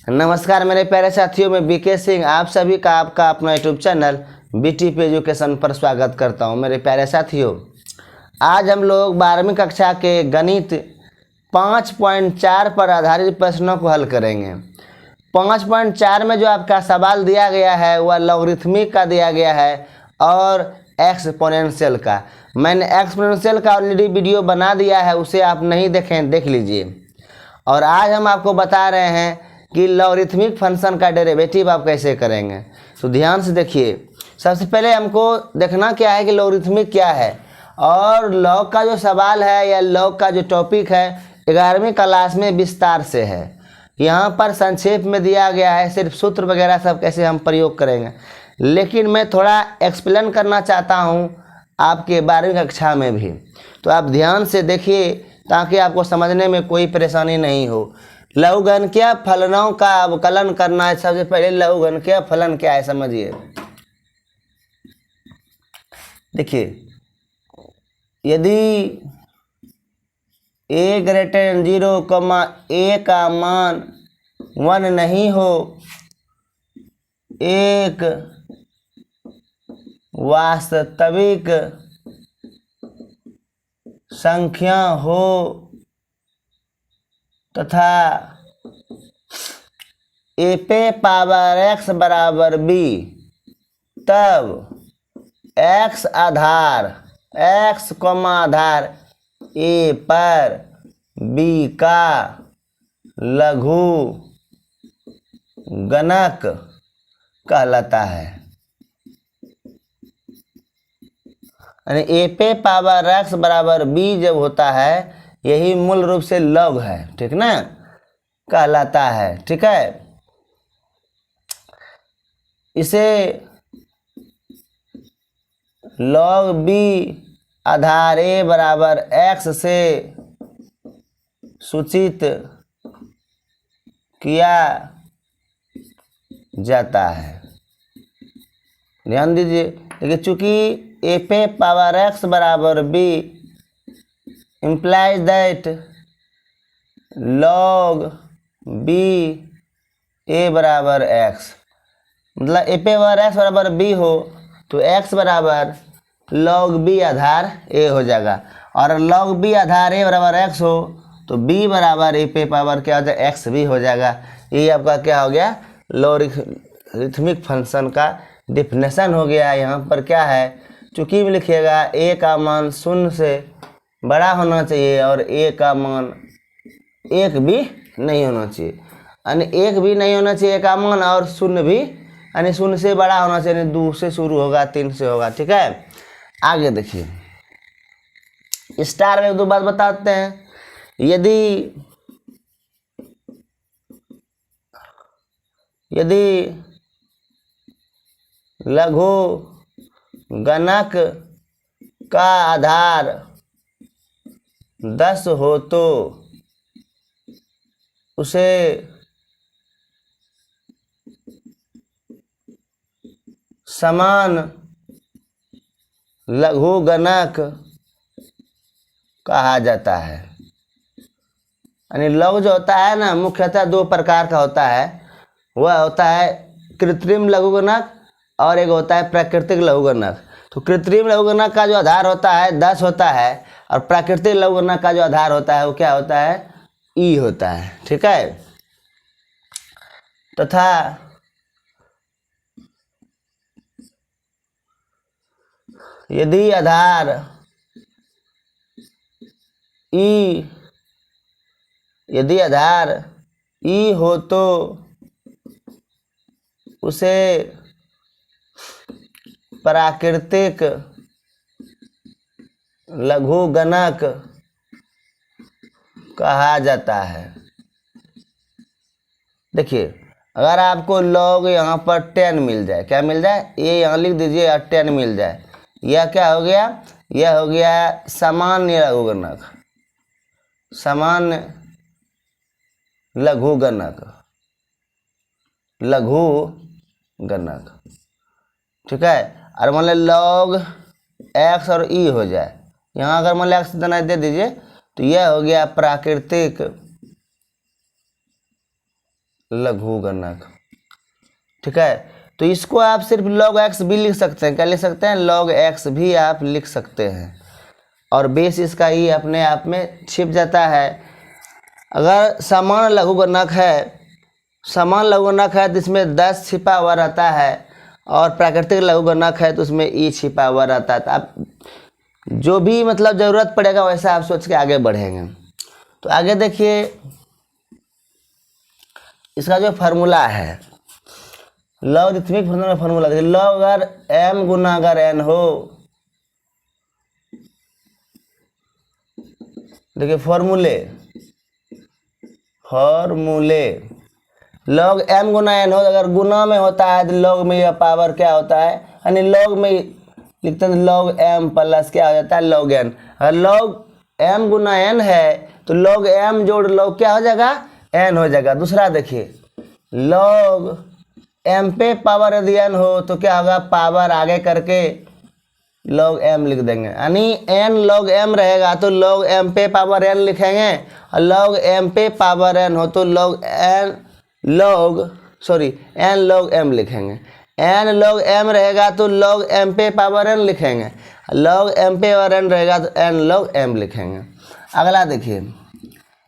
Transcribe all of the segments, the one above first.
नमस्कार मेरे प्यारे साथियों, मैं बीके सिंह आप सभी का आपका अपना यूट्यूब चैनल बीटीपी एजुकेशन पर स्वागत करता हूं। मेरे प्यारे साथियों, आज हम लोग 12वीं कक्षा के गणित 5.4 पर आधारित प्रश्नों को हल करेंगे। 5.4 में जो आपका सवाल दिया गया है वह लॉगरिथमिक का दिया गया है और एक्सपोनेंशियल का। मैंने एक्सपोनेंशियल का ऑलरेडी वीडियो बना दिया है, उसे आप नहीं देखें, देख लीजिए। और आज हम आपको बता रहे हैं कि लॉगरिथमिक फंक्शन का डेरिवेटिव आप कैसे करेंगे। तो ध्यान से देखिए। सबसे पहले हमको देखना क्या है कि लॉगरिथमिक क्या है, और लॉग का जो सवाल है या लॉग का जो टॉपिक है 11वीं क्लास में विस्तार से है। यहाँ पर संक्षेप में दिया गया है, सिर्फ सूत्र वगैरह सब कैसे हम प्रयोग करेंगे, लेकिन मैं थोड़ा एक्सप्लेन करना चाहता हूँ आपके 12वीं कक्षा में भी। तो आप ध्यान से देखिए ताकि आपको समझने में कोई परेशानी नहीं हो। लघुगणकीय फलनों का अवकलन करना है। सबसे पहले लघुगणकीय फलन क्या है समझिए। देखिए, यदि a > 0, a का मान 1 नहीं हो, एक वास्तविक संख्या हो तथा a पे पावर x बराबर b, तब x आधार a पर b का लघु गणक कहलाता है। यानी a पे पावर x बराबर b जब होता है, यही मूल रूप से लॉग है, ठीक ना, कहलाता है। ठीक है, इसे log b आधार a बराबर x से सूचित किया जाता है। ध्यान दीजिए। देखिए, चूंकि a पे पावर x बराबर b implies that log b a बराबर x, मतलब a पे पावर x बराबर b हो तो x बराबर log b आधार a हो जाएगा, और log b आधार a बराबर x हो तो b बराबर a पे पावर क्या हो जाएगा, x भी हो जाएगा। ये आपका क्या हो गया, लॉगरिथमिक फंक्शन का डिफिनेशन हो गया। यहाँ पर क्या है, चूंकि में लिखिएगा a का मान 0 से बड़ा होना चाहिए और a का मान 1 भी नहीं होना चाहिए, यानी 1 भी नहीं होना चाहिए का मान, और 0 भी, यानी 0 से बड़ा होना चाहिए, 2 से शुरू होगा, 3 से होगा। ठीक है, आगे देखिए। स्टार में दो बात बताते हैं। यदि लघु गणक का आधार 10 हो तो उसे समान लघु गणक कहा जाता है। यानी लघु जो होता है ना, मुख्यतः 2 प्रकार का होता है। वह होता है कृत्रिम लघुगणक और एक होता है प्राकृतिक लघुगणक। तो कृत्रिम लघुगणक का जो आधार होता है 10 होता है, और प्राकृतिक लघुगणक का जो आधार होता है वो क्या होता है, e होता है। ठीक है, तथा यदि आधार e हो तो उसे प्राकृतिक लघु गणक कहा जाता है। देखिए, अगर आपको लॉग यहाँ पर 10 मिल जाए, क्या मिल जाए, ये यहाँ लिख दीजिए, और 10 मिल जाए, यह क्या हो गया, यह हो गया सामान्य लघुगणक, सामान्य लघुगणक। ठीक है, और मान लो log x और e हो जाए, यहाँ अगर मान लो x देना दे दीजिए तो यह हो गया प्राकृतिक लघुगणक। ठीक है, तो इसको आप सिर्फ log x भी लिख सकते हैं। क्या लिख सकते हैं? log x भी आप लिख सकते हैं, और बेस इसका ही अपने आप में छिप जाता है। अगर समान लघुगणक है, समान लघुगणक है तो इसमें 10 छिपा हुआ रहता है, और प्राकृतिक लघुगणक है तो उसमें ई छिपा हुआ रहता है। तो आप जो भी मतलब ज़रूरत पड़ेगा वैसा आप सोच के आगे बढ़ेंगे। तो आगे देखिए, इसका जो फार्मूला है लॉगरिथमिक फंक्शन का फार्मूला देखिए, लॉग अगर m गुना अगर n हो, देखिए फॉर्मूले लॉग m गुना n हो, अगर गुना में होता है तो लॉग में यह पावर क्या होता है, यानी लॉग में लिखते हैं लॉग m प्लस क्या हो जाता है लॉग n। अगर लॉग m गुना n है तो लॉग m जोड़ लॉग क्या हो जाएगा, n हो जाएगा। दूसरा देखिए, लॉग m पे पावर यदि n हो तो क्या होगा, पावर आगे करके log m लिख देंगे, यानी n log m रहेगा तो log m पे पावर n लिखेंगे, और log m पे पावर n हो तो n log m लिखेंगे। n log m रहेगा तो log m पे पावर n लिखेंगे, log m पे पावर n रहेगा तो n log m लिखेंगे। अगला देखिए,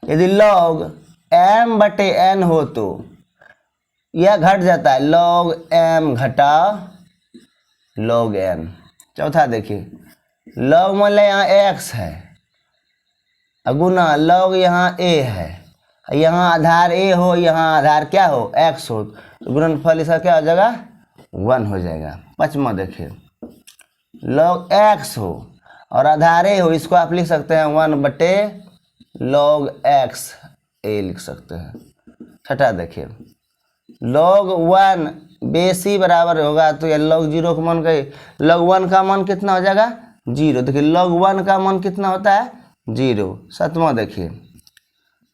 यदि log m बटे n हो तो यह घट जाता है, log m घटा log n। चौथा देखिए, log मान लें यहाँ x है, गुना log यहाँ a है, यहाँ आधार a हो, यहाँ आधार क्या हो, x हो, तो गुणनफल इसका क्या हो जाएगा, 1 हो जाएगा। पांचवा देखिए, log x हो और आधार a हो, इसको आप लिख सकते हैं 1 बटे log x a लिख सकते हैं। छठा देखिए, log 1 बेसी बराबर होगा तो ये log 0 का मान कही, log 1 का मान कितना हो जाएगा, 0। देखिए log 1 का मान कितना होता है, 0। सातवां देखिए,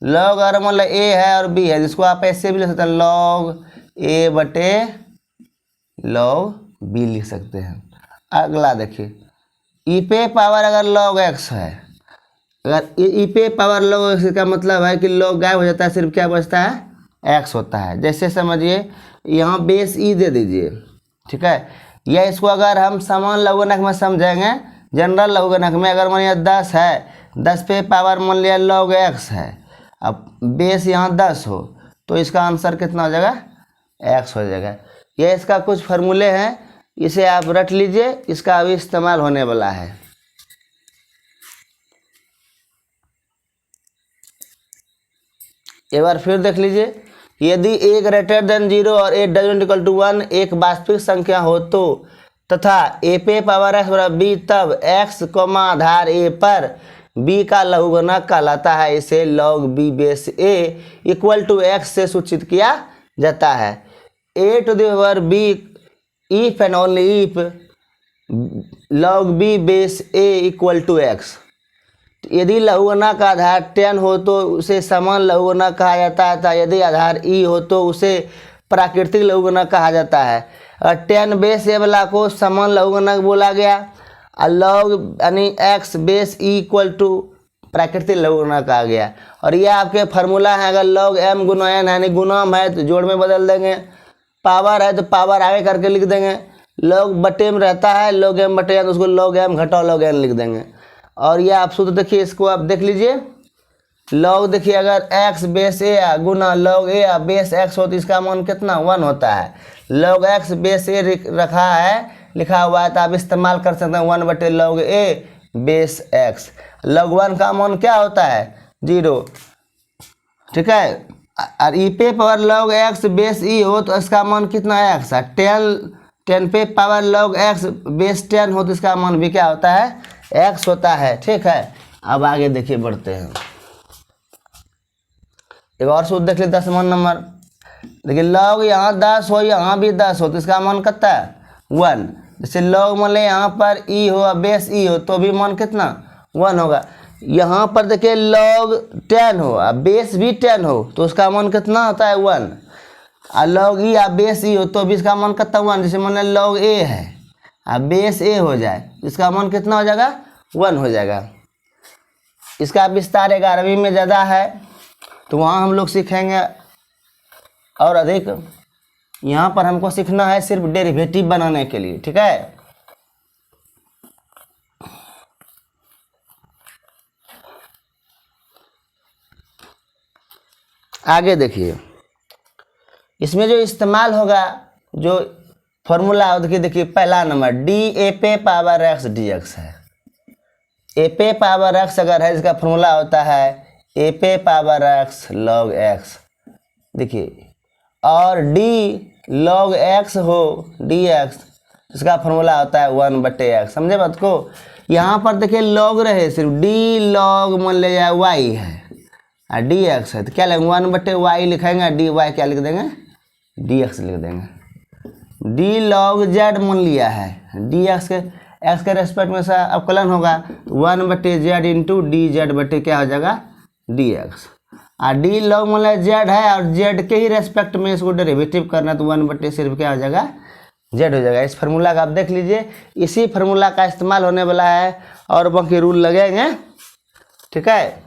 log अगर मान लो a है और b है, जिसको आप ऐसे भी लिख सकते हैं log a बटे log b लिख सकते हैं। अगला देखिए, e पे पावर अगर log x है, अगर e पे पावर log x का मतलब है कि log गायब हो जाता है, सिर्फ क्या बचता है, x होता है। जैसे समझिए यहाँ बेस ई दे दीजिए, ठीक है, या इसको अगर हम समान लघुगणक में समझेंगे, जनरल लघुगणक में, अगर मान लिया 10 है, 10 पे पावर मान लिया log x है, अब बेस यहाँ 10 हो तो इसका आंसर कितना हो जाएगा, x हो जाएगा। ये इसका कुछ फार्मूले हैं, इसे आप रट लीजिए, इसका अभी इस्तेमाल होने वाला है। एक बार फिर देख लीजिए, यदि a ग्रेटर देन 0 और a डजंट इक्वल टू 1 एक वास्तविक संख्या हो तो, तथा a पे पावर x बराबर b, तब x कोमा आधार a पर b का लघुगणक कहलाता है। इसे log b base a equal to x से सूचित किया जाता है। a to the power b if and only if log b base a equal to x। यदि लघुगणक का आधार 10 हो तो उसे समान लघुगणक कहा जाता है, तथा यदि आधार ई हो तो उसे प्राकृतिक लघुगणक कहा जाता है। 10 बेस ए वाला को समान लघुगणक बोला गया, और log यानी x base e equal to प्राकृतिक लघुगणक कहा गया। और यह आपके फार्मूला है, अगर log m गुना n यानी गुणाम है तो जोड़ में बदल देंगे, पावर है तो पावर आगे करके लिख देंगे, log बटे में रहता है log m बटे n, उसको log m घटाओ log n लिख देंगे। और ये आप सूत्र देखिए, इसको आप देख लीजिए, log देखिए अगर x base a Guna log a base x हो तो इसका मान कितना, 1 होता है। log x बेस a रखा है, लिखा हुआ है, तो आप इस्तेमाल कर सकते हैं 1 बटे log a base x। log 1 का मान क्या होता है, 0, ठीक है। और e पे power log x base e हो तो इसका मान कितना है, x है। 10 पे पावर log x बेस 10 हो तो इसका मान भी क्या होता है, x होता है, ठीक है। अब आगे देखिए, बढ़ते हैं, एक और सूत्र देख लेते हैं, 10वां नंबर। देखिए log यहाँ 10 हो, यहाँ भी 10 हो तो इसका मान कितना है, 1। जैसे log मान ले यहाँ पर e हो, बेस e हो तो भी मान कितना, 1 होगा। यहाँ पर देखिए log 10 हो, बेस भी 10 हो तो उसका मान कितना होता है, 1। और log e बेस e हो तो भी इसका मान कितना, 1। जैसे मान लें log a है, बेस a हो जाए इसका मान कितना हो जाएगा, 1 हो जाएगा। इसका विस्तार 11वीं में ज़्यादा है तो वहाँ हम लोग सीखेंगे। और अधिक। यहाँ पर हमको सीखना है सिर्फ डेरिवेटिव बनाने के लिए, ठीक है। आगे देखिए, इसमें जो इस्तेमाल होगा, जो फॉर्मूला देखिए पहला नंबर डी ए पे पावर एक्स डी एक्स है। ए पे पावर एक्स अगर है, इसका फॉर्मूला होता है ए पे पावर एक्स लॉग एक्स, देखिए। और डी लॉग एक्स हो डी एक्स, इसका फॉर्मूला होता है 1/x, समझे बात को। यहाँ पर देखिए लॉग रहे, सिर्फ डी लॉग मान ले जाए वाई है और डी एक्स है, तो क्या लेंगे 1/y लिखेंगे, डी वाई क्या लिख देंगे, डी एक्स लिख देंगे। डी लॉग जेड मान लिया है, डी एक्स के रेस्पेक्ट में से अवकलन होगा, 1/z इंटू डी जेड बटे क्या हो जाएगा डी एक्स। और डी लॉग मान लिया जेड है और जेड के ही रेस्पेक्ट में इसको डेरिवेटिव करना, तो 1/, सिर्फ क्या हो जाएगा जेड हो जाएगा। इस फार्मूला का आप देख लीजिए, इसी फार्मूला का इस्तेमाल होने वाला है और बाकी रूल लगेंगे, ठीक है।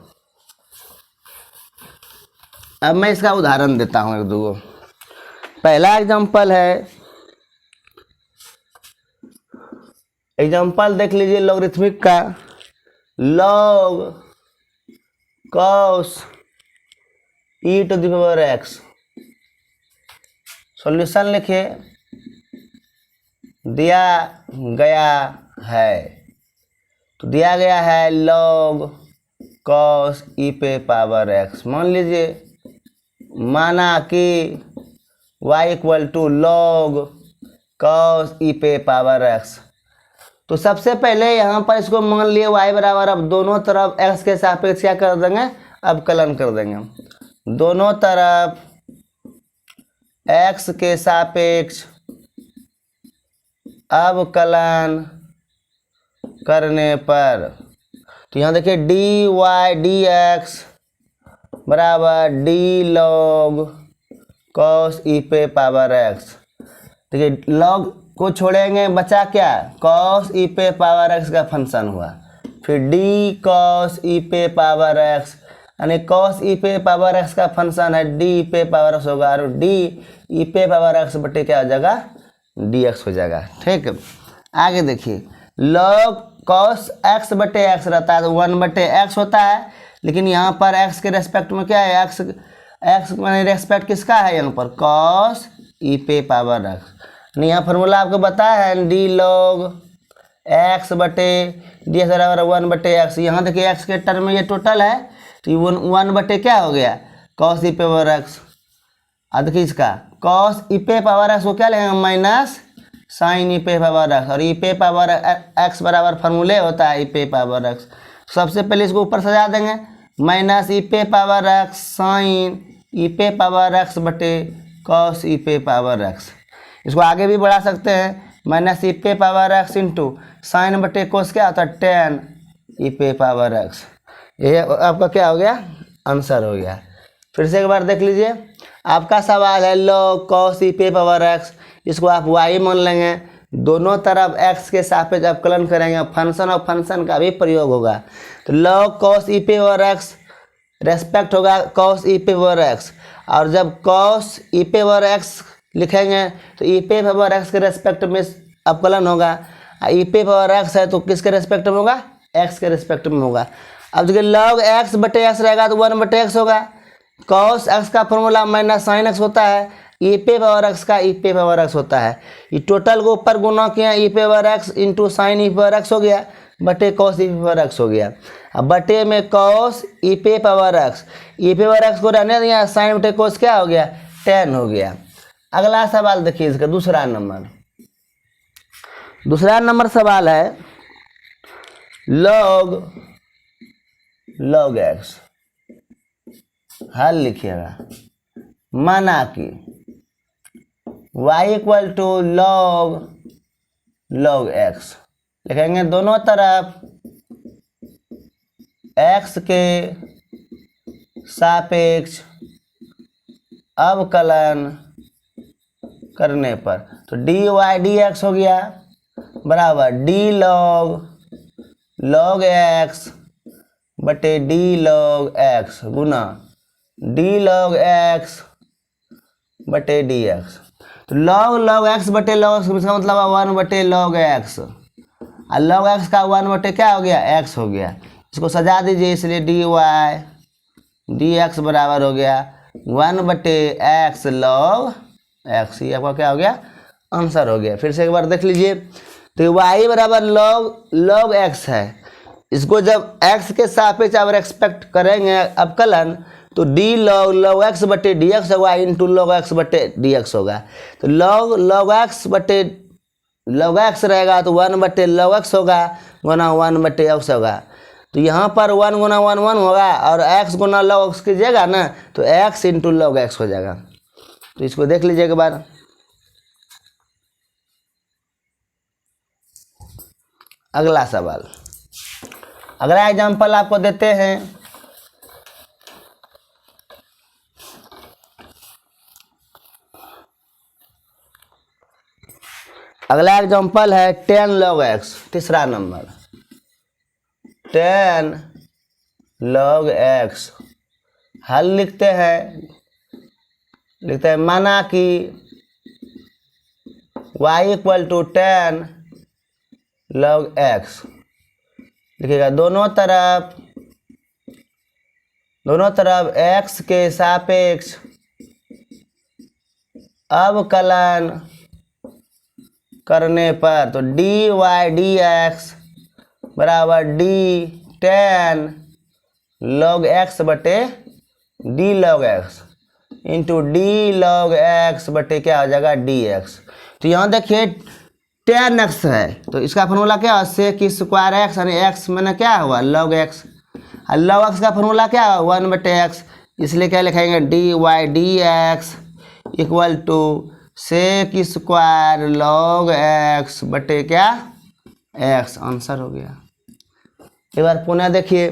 अब मैं इसका उदाहरण देता हूँ एक दो। पहला एग्जांपल है, एग्जांपल देख लीजिए लॉगरिथमिक का, log cos e to the power x. Solution लिखिए, दिया गया है, तो दिया गया है लॉग कॉस ई पे पावर एक्स। मान लीजिए, माना कि y equal to log cos e पे पावर एक्स। तो सबसे पहले यहाँ पर इसको मान लिए y बराबर, अब दोनों तरफ x के सापेक्ष क्या कर देंगे, अवकलन कर देंगे। दोनों तरफ x के सापेक्ष अवकलन करने पर, तो यहाँ देखिए डी वाई डी एक्स बराबर डी लॉग कॉस ई पे पावर एक्स। देखिए लॉग को छोड़ेंगे, बचा क्या, कॉस ई पे पावर एक्स का फंक्शन हुआ, फिर डी कॉस ई पे पावर एक्स, यानी कॉस ई पे पावर एक्स का फंक्शन है डी पे पावर एक्स होगा, और डी ई पे पावर एक्स बटे क्या हो जाएगा डी एक्स हो जाएगा, ठीक। आगे देखिए, लॉग कॉस एक्स बटे एक्स रहता है तो 1/x होता है, लेकिन यहाँ पर x के रेस्पेक्ट में क्या है, x माने रेस्पेक्ट किसका है, यहाँ पर कॉस ई पे पावर एक्स। यहाँ फार्मूला आपको बताया है डी लॉग एक्स बटे डी एक्स बराबर 1/x। यहाँ देखिए x के टर्म में ये टोटल है, तो 1 क्या हो गया कॉस ई पे पावर एक्स। अब देखिए इसका कॉस ई पे पावर एक्स को क्या लेंगे माइनस साइन ई पे पावर एक्स, और ई पे पावर एक्स बराबर फार्मूले होता है ई पे पावर एक्स। सबसे पहले इसको ऊपर सजा देंगे, माइनस ई पे पावर एक्स साइन ई पे पावर एक्स बटे कॉस ई पे पावर एक्स। इसको आगे भी बढ़ा सकते हैं, माइनस ई पे पावर एक्स इंटू साइन बटे कोस क्या होता है 10 ई पे पावर एक्स। ये आपका क्या हो गया, आंसर हो गया। फिर से एक बार देख लीजिए, आपका सवाल है लॉग कॉस ई पे पावर एक्स, इसको आप y मान लेंगे, दोनों तरफ x के सापेक्ष अवकलन करेंगे, फंक्शन और फंक्शन का भी प्रयोग होगा, तो लॉग कॉस ई पे पावर एक्स रेस्पेक्ट होगा कॉस ई पे पावर एक्स, और जब कॉस ई पे पावर एक्स लिखेंगे तो ई पे पावर एक्स के रेस्पेक्ट में अवकलन होगा, ई पे पावर एक्स है तो किसके रेस्पेक्ट में होगा, x के रेस्पेक्ट में होगा। अब देखिए लॉग x बटे एक्स रहेगा तो 1/x होगा, कॉस एक्स का फॉर्मूला माइनस साइन एक्स होता है, ई पे पावर एक्स का ई पे पावर एक्स होता है, ये टोटल को ऊपर गुना किया ई पे पावर एक्स इंटू साइन ई पे पावर एक्स हो गया बटे कॉस ई पे पावर एक्स हो गया। अब बटे में कॉस ई पे पावर एक्स, ई पे पावर एक्स को रहने दिया, साइन बटे कॉस क्या हो गया 10 हो गया। अगला सवाल देखिए इसका दूसरा नंबर सवाल है लॉग एक्स। हल लिखिएगा, माना कि y equal to log x लिखेंगे, दोनों तरफ x के सापेक्ष अवकलन करने पर, तो डी वाई डी एक्स हो गया बराबर डी लॉग एक्स बटे डी लॉग एक्स गुना डी लॉग एक्स बटे डी एक्स। तो log x बटे log x इसका मतलब 1 बटे log x, और log x का 1 बटे क्या हो गया, x हो गया। इसको सजा दीजिए, इसलिए dy dx बराबर हो गया 1 बटे x log x। ये आपका क्या हो गया, आंसर हो गया। फिर से एक बार देख लीजिए, तो y बराबर log x है। इसको जब x के सापेक्ष आप एक्सपेक्ट करेंगे अवकलन, तो d log x बटे dx होगा इंटू log x बटे dx होगा। तो log x बटे log x रहेगा तो 1 बटे log x होगा गुना 1 बटे x होगा। तो यहाँ पर 1 गुना 1 1 होगा, और x गुना log x कीजिएगा ना तो x इंटू log x हो जाएगा। तो इसको देख लीजिए एक बार। अगला सवाल, अगला एग्जाम्पल आपको देते हैं। अगला एग्जाम्पल है 10 log x, तीसरा नंबर 10 log x। हल लिखते हैं, माना कि y equal to 10 log x। लिखिएगा दोनों तरफ x के सापेक्ष अवकलन करने पर, तो dy dx बराबर d 10 log x बटे d log x into d log x बटे क्या हो जाएगा dx। तो यहाँ देखिए 10x है, तो इसका फॉर्मूला क्या है, सेक स्क्वायर x, यानी x मैंने क्या हुआ log x, और log x का फॉर्मूला क्या है 1 बटे x। इसलिए क्या लिखेंगे dy dx equal to sec square log x बटे क्या x। आंसर हो गया। एक बार पुनः देखिए,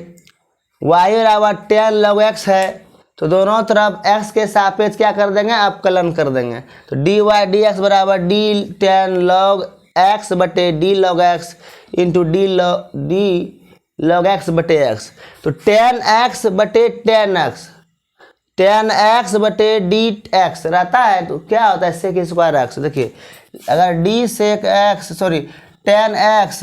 y बराबर 10 log x है, तो दोनों तरफ x के सापेक्ष क्या कर देंगे, अवकलन कर देंगे। तो dy dx बराबर d 10 log x बटे d log x into d log x बटे x। तो 10x बटे 10x बटे dx रहता है, तो क्या होता है सेक स्क्वायर x। देखिए अगर d सेक x 10x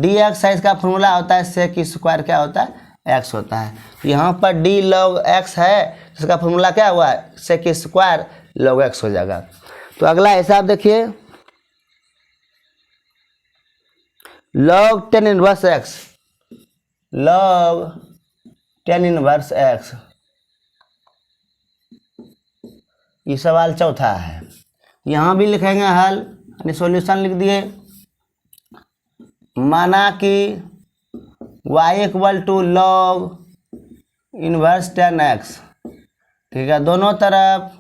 dx है, इसका फॉर्मूला होता है सेक स्क्वायर क्या होता है x होता है। तो यहाँ पर d log x है, इसका फॉर्मूला क्या हुआ है सेक स्क्वायर log x हो जाएगा। तो अगला हिसाब देखिए, log 10 inverse x, log 10 inverse x, ये सवाल चौथा है। यहाँ भी लिखेंगे हल, यानी सॉल्यूशन लिख दिए। माना कि y equal to log inverse 10x, ठीक है, दोनों तरफ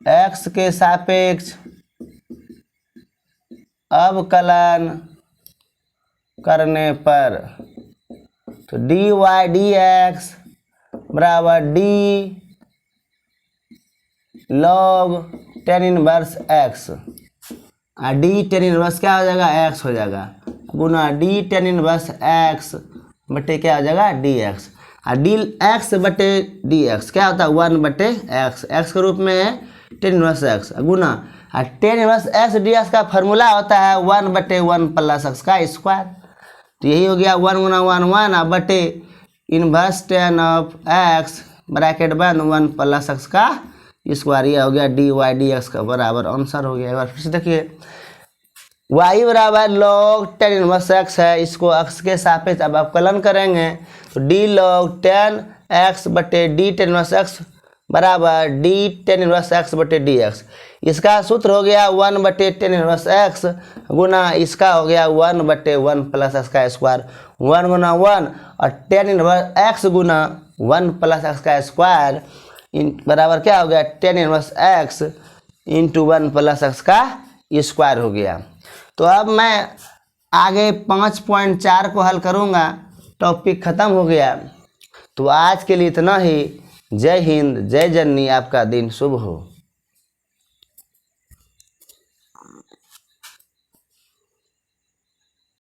x के सापेक्ष अवकलन करने पर, तो dy dx बराबर d log 10 इनवर्स x, और d 10 इनवर्स क्या हो जाएगा x हो जाएगा, गुना d 10 इनवर्स x बटे क्या हो जाएगा dx, और dx बटे dx क्या होता है 1 बटे x के रूप में है 10 इनवर्स x, गुना 10 इनवर्स x dx का फार्मूला होता है 1 बटे 1 प्लस x का स्क्वायर। तो यही हो गया 1 गुना 1 1 बटे इनवर्स 10 ऑफ x ब्रैकेट बंद 1 प्लस x का स्क्वायर। यह हो गया dy dx का बराबर आंसर हो गया। एक बार फिर से देखिए, y बराबर log 10 इनवर्स x है, इसको x के सापेक्ष अब अवकलन करेंगे, तो d log 10 x बटे d 10 इनवर्स x बराबर d 10 इनवर्स x बटे dx। इसका सूत्र हो गया 1 बटे 10 इनवर्स x गुना इसका हो गया 1 बटे 1 प्लस x का स्क्वायर, 1 गुना 1 और 10 इनवर्स x गुना 1 प्लस x का स्क्वायर बराबर क्या हो गया 10 inverse x into 1 plus x का स्क्वायर हो गया। तो अब मैं आगे 5.4 को हल करूँगा, टॉपिक ख़त्म हो गया। तो आज के लिए इतना ही। जय हिंद, जय जननी, आपका दिन शुभ हो।